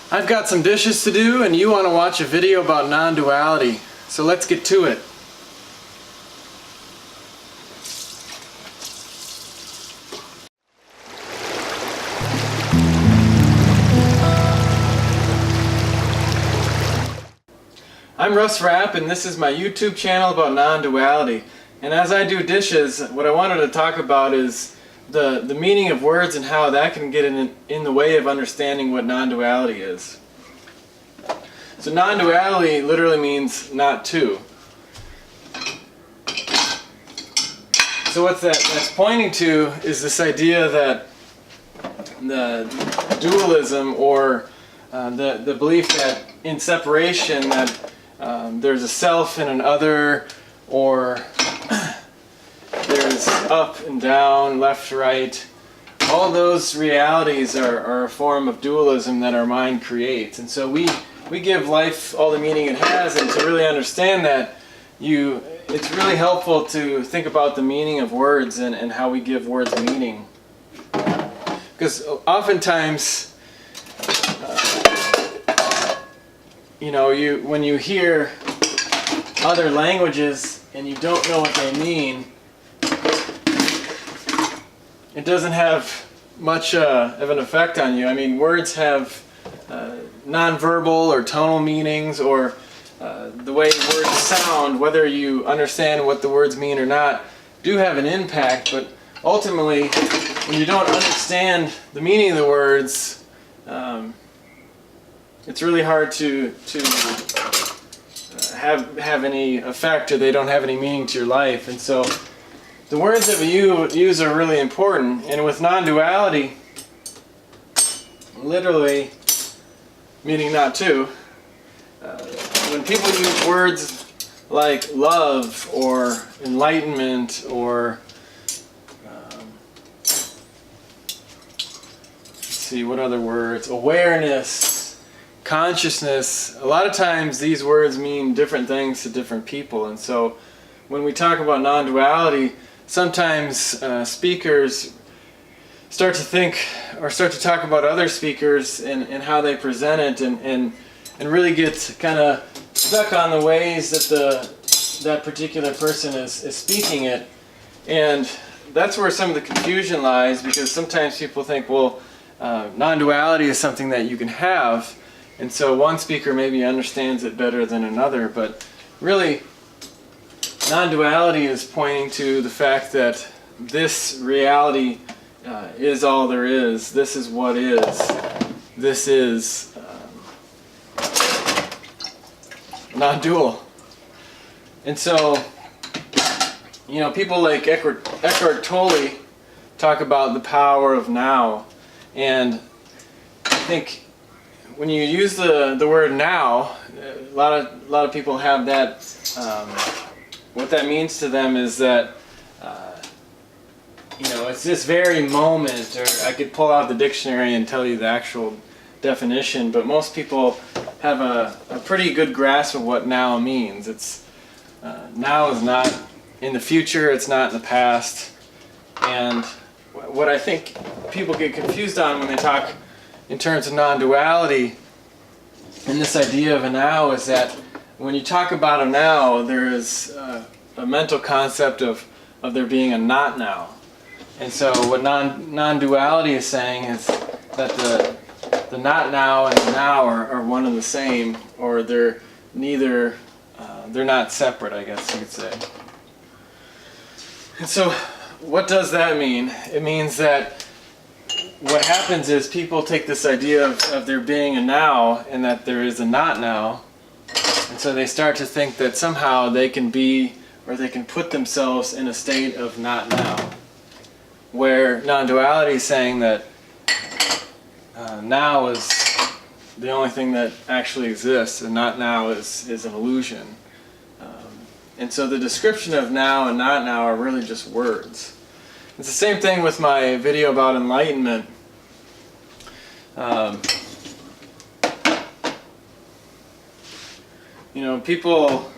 I've got some dishes to do and you want to watch a video about non-duality, so let's get to it. I'm Russ Rapp and this is my YouTube channel about non-duality. And as I do dishes, what I wanted to talk about is the meaning of words and how that can get in the way of understanding what non-duality is. So non-duality literally means not two. So what that's pointing to is this idea that the dualism, or the belief that in separation that there's a self and an other, or there's up and down, left, right. All those realities are a form of dualism that our mind creates. And so we give life all the meaning it has, and to really understand that, it's really helpful to think about the meaning of words and how we give words meaning. Because oftentimes, when you hear other languages and you don't know what they mean, it doesn't have much of an effect on you. I mean, words have nonverbal or tonal meanings, or the way words sound, whether you understand what the words mean or not, do have an impact. But ultimately, when you don't understand the meaning of the words, it's really hard to have any effect, or they don't have any meaning to your life. And so the words that we use are really important. And with non-duality, literally meaning not two, when people use words like love or enlightenment or let's see, what other words? Awareness, consciousness. A lot of times these words mean different things to different people. And so when we talk about non-duality, sometimes speakers start to think or start to talk about other speakers and how they present it, and really get kind of stuck on the ways that that particular person is speaking it. And that's where some of the confusion lies, because sometimes people think, well, non-duality is something that you can have, and so one speaker maybe understands it better than another. But really, non-duality is pointing to the fact that this reality is all there is. This is what is. This is non-dual. And so, people like Eckhart Tolle talk about the power of now. And I think when you use the word now, a lot of people have that. What that means to them is that it's this very moment, or I could pull out the dictionary and tell you the actual definition, but most people have a pretty good grasp of what now means. It's now is not in the future, it's not in the past. And what I think people get confused on when they talk in terms of non-duality and this idea of a now is that when you talk about a now, there is a mental concept of there being a not now. And so what non-duality is saying is that the not now and the now are one and the same, or they're neither, they're not separate, I guess you could say. And so what does that mean? It means that what happens is people take this idea of there being a now and that there is a not now, and so they start to think that somehow they can be, or they can put themselves in a state of not now, where non-duality is saying that now is the only thing that actually exists, and not now is an illusion. And so the description of now and not now are really just words. It's the same thing with my video about enlightenment. People,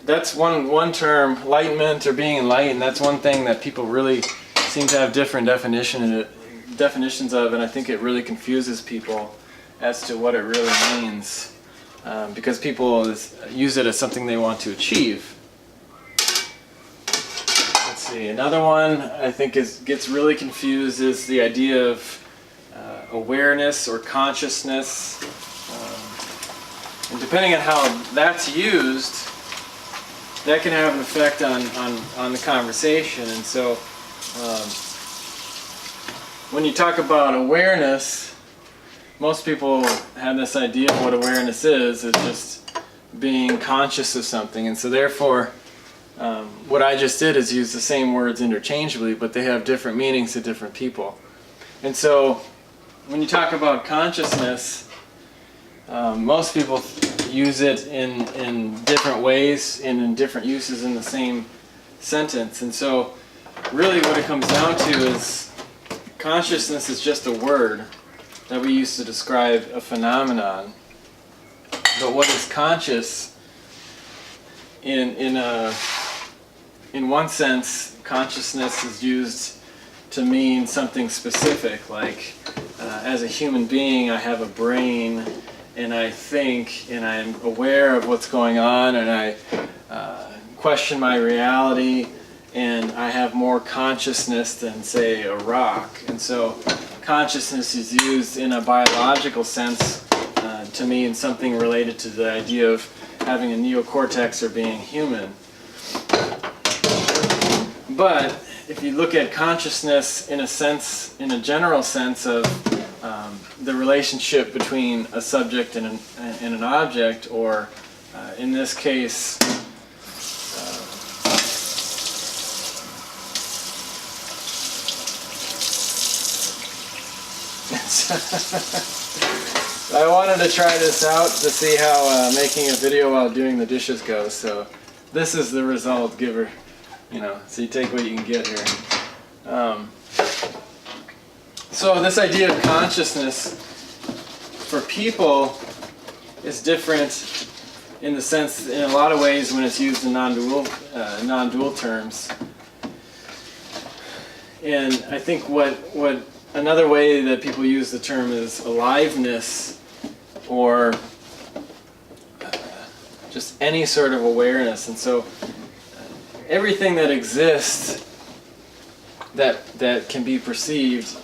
that's one term, enlightenment or being enlightened, that's one thing that people really seem to have different definitions of, and I think it really confuses people. as to what it really means, because people use it as something they want to achieve. Let's see, another one I think gets really confused is the idea of awareness or consciousness. And depending on how that's used, that can have an effect on the conversation. And so when you talk about awareness, most people have this idea of what awareness is just being conscious of something. And so therefore, what I just did is use the same words interchangeably, but they have different meanings to different people. And so when you talk about consciousness, most people use it in different ways and in different uses in the same sentence. And so really what it comes down to is consciousness is just a word that we use to describe a phenomenon. But what is conscious, in one sense, consciousness is used to mean something specific, like as a human being I have a brain and I think and I'm aware of what's going on and I question my reality and I have more consciousness than, say, a rock. And so consciousness is used in a biological sense to mean something related to the idea of having a neocortex or being human. But if you look at consciousness in a sense, in a general sense of the relationship between a subject and an object, or in this case, I wanted to try this out to see how making a video while doing the dishes goes. So this is the result, giver. So you take what you can get here. So this idea of consciousness for people is different in the sense, in a lot of ways, when it's used in non-dual terms. And I think what another way that people use the term is aliveness, or just any sort of awareness. And so everything that exists that can be perceived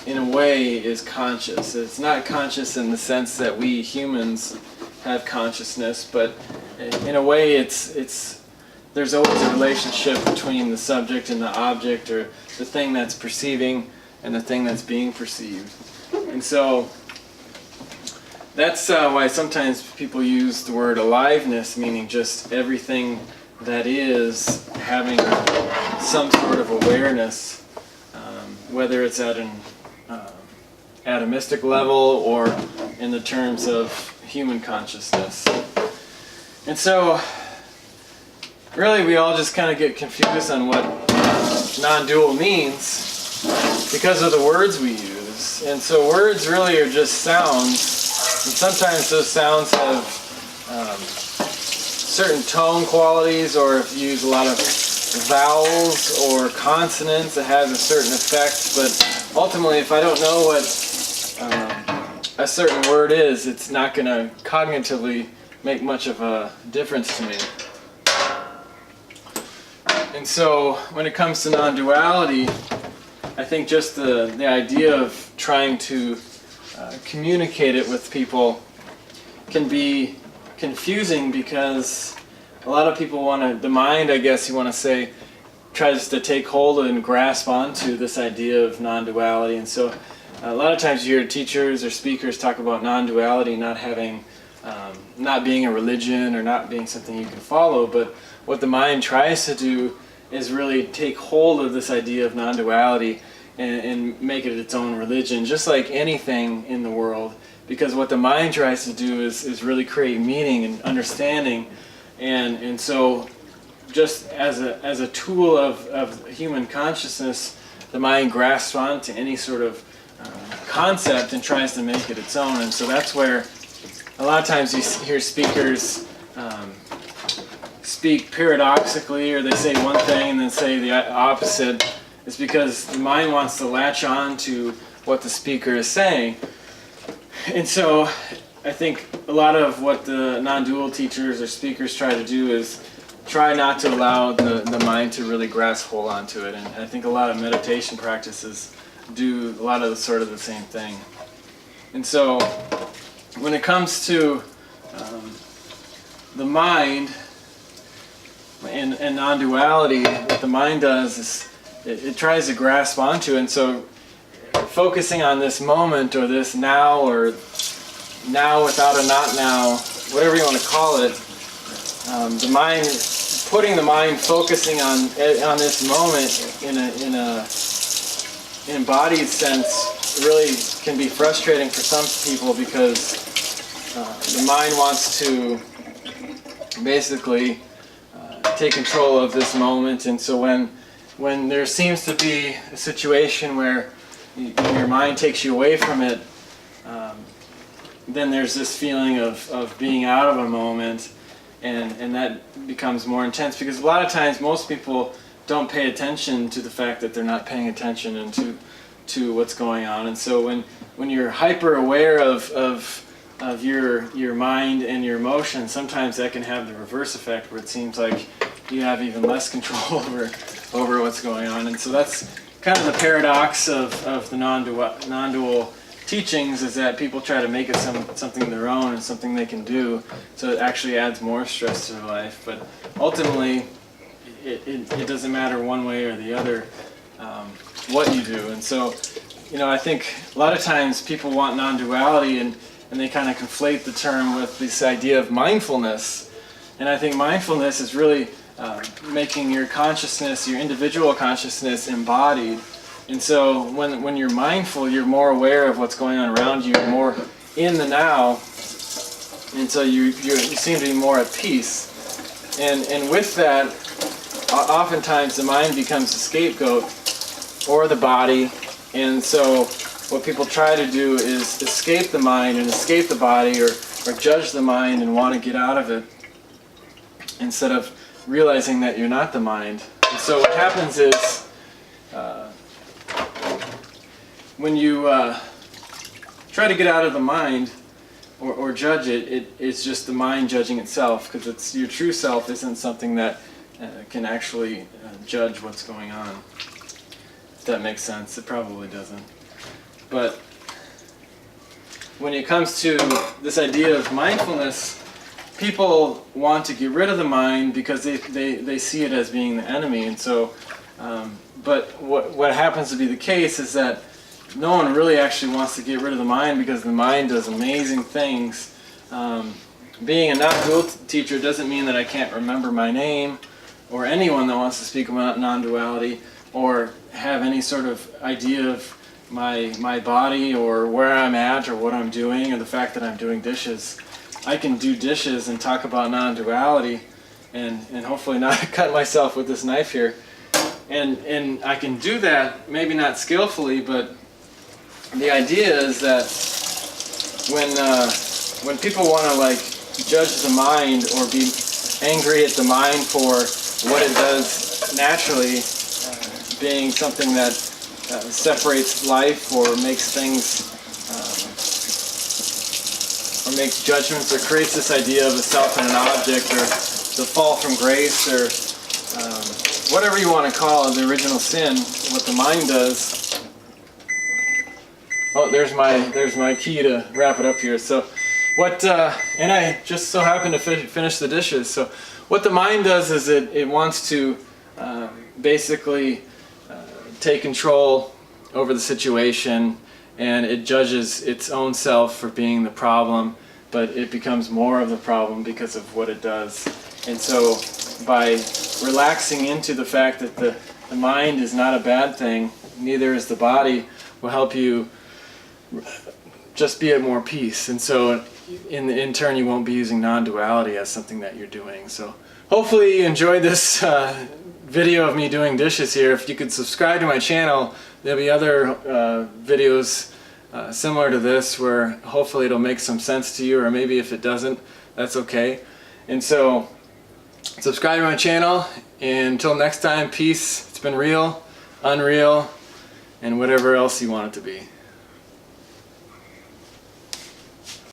in a way is conscious. It's not conscious in the sense that we humans have consciousness, but in a way there's always a relationship between the subject and the object, or the thing that's perceiving and the thing that's being perceived. And so that's why sometimes people use the word aliveness, meaning just everything that is having some sort of awareness, whether it's at an atomistic level or in the terms of human consciousness. And so really we all just kind of get confused on what non-dual means because of the words we use. And so words really are just sounds, and sometimes those sounds have certain tone qualities, or if you use a lot of vowels or consonants, it has a certain effect. But ultimately, if I don't know what a certain word is, it's not going to cognitively make much of a difference to me. And so when it comes to non-duality, I think just the idea of trying to communicate it with people can be confusing, because a lot of people the mind, I guess you want to say, tries to take hold and grasp onto this idea of non-duality. And so a lot of times you hear teachers or speakers talk about non-duality not being a religion or not being something you can follow, but what the mind tries to do is really take hold of this idea of non-duality and make it its own religion, just like anything in the world. Because what the mind tries to do is really create meaning and understanding, and so just as a tool of human consciousness, the mind grasps onto any sort of concept and tries to make it its own. And so that's where a lot of times you hear speakers speak paradoxically, or they say one thing and then say the opposite. It's because the mind wants to latch on to what the speaker is saying. And so I think a lot of what the non-dual teachers or speakers try to do is try not to allow the mind to really grasp hold onto it. And I think a lot of meditation practices do a lot of the same thing. And so when it comes to the mind and non-duality, what the mind does is it tries to grasp onto it. And so focusing on this moment, or this now, or now without a not now, whatever you want to call it, the mind, putting the mind focusing on this moment in a embodied sense really can be frustrating for some people, because the mind wants to basically take control of this moment. And so when there seems to be a situation where your mind takes you away from it, then there's this feeling of being out of a moment, and that becomes more intense, because a lot of times most people don't pay attention to the fact that they're not paying attention and to what's going on. And so when you're hyper aware of your mind and your emotions, sometimes that can have the reverse effect, where it seems like you have even less control over what's going on. And so that's kind of the paradox of the non-dual teachings, is that people try to make it something of their own and something they can do, so it actually adds more stress to their life. But ultimately, it doesn't matter one way or the other what you do. And so, I think a lot of times people want non-duality, and they kind of conflate the term with this idea of mindfulness. And I think mindfulness is really making your consciousness, your individual consciousness, embodied. And so when you're mindful, you're more aware of what's going on around you, you're more in the now, and so you seem to be more at peace. And with that, oftentimes the mind becomes the scapegoat, or the body. And so what people try to do is escape the mind and escape the body, or judge the mind and want to get out of it, instead of realizing that you're not the mind. And so what happens is, when you try to get out of the mind or judge it's just the mind judging itself, because it's your true self isn't something that can actually judge what's going on. If that makes sense. It probably doesn't. But when it comes to this idea of mindfulness, people want to get rid of the mind because they see it as being the enemy. And so, but what happens to be the case is that no one really actually wants to get rid of the mind, because the mind does amazing things. Being a non-dual teacher doesn't mean that I can't remember my name, or anyone that wants to speak about non-duality, or have any sort of idea of my body, or where I'm at, or what I'm doing, or the fact that I'm doing dishes. I can do dishes and talk about non-duality, and hopefully not cut myself with this knife here. And I can do that, maybe not skillfully, but the idea is that when people want to judge the mind, or be angry at the mind for what it does naturally, being something that separates life, or makes things, or makes judgments, or creates this idea of a self and an object, or the fall from grace, or whatever you want to call it, the original sin. What the mind does. Oh, there's my key to wrap it up here. So what, and I just so happen to finish the dishes. So what the mind does is it wants to basically take control over the situation, and it judges its own self for being the problem, but it becomes more of the problem because of what it does. And so by relaxing into the fact that the mind is not a bad thing, neither is the body, will help you just be at more peace. And so in turn you won't be using non-duality as something that you're doing. So hopefully you enjoyed this video of me doing dishes here. If you could subscribe to my channel, there'll be other videos similar to this, where hopefully it'll make some sense to you, or maybe if it doesn't, that's okay. And so subscribe to my channel, and until next time, peace. It's been real, unreal, and whatever else you want it to be.